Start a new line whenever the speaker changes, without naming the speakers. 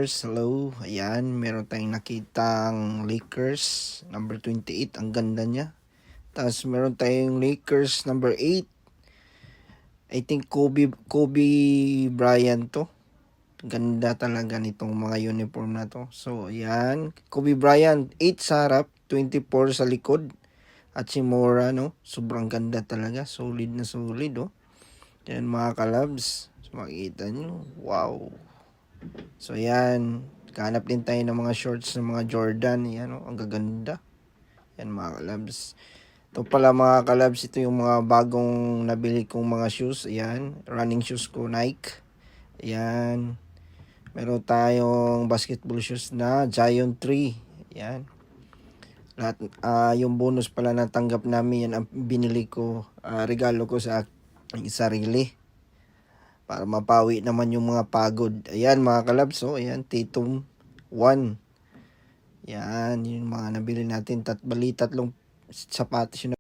viewers, hello. Ayan, meron tayong nakitang Lakers number 28, ang ganda niya. Tapos meron tayong Lakers number 8. I think Kobe Bryant to. Ganda talaga nitong mga uniform na to. So, ayan, Kobe Bryant 8 sa harap, 24 sa likod. At si Mora, no? Sobrang ganda talaga. Solid na solid, oh. Yan mga kalabs. So, makikita nyo. Wow. So, yan. Kahanap din tayo ng mga shorts ng mga Jordan. Yan, oh. Ang gaganda. Yan mga kalabs. Ito pala mga kalabs. Ito yung mga bagong nabili kong mga shoes. Ayan. Running shoes ko. Nike. Ayan. Meron tayong basketball shoes na Giant 3. Ayan. Lahat, yung bonus pala na tanggap namin, yan ang binili ko, regalo ko sa aking sarili para mapawi naman yung mga pagod. Ayan mga kalabs, so ayan, Tatum 1. Yan, yung mga nabili natin, tatlong sapatos yun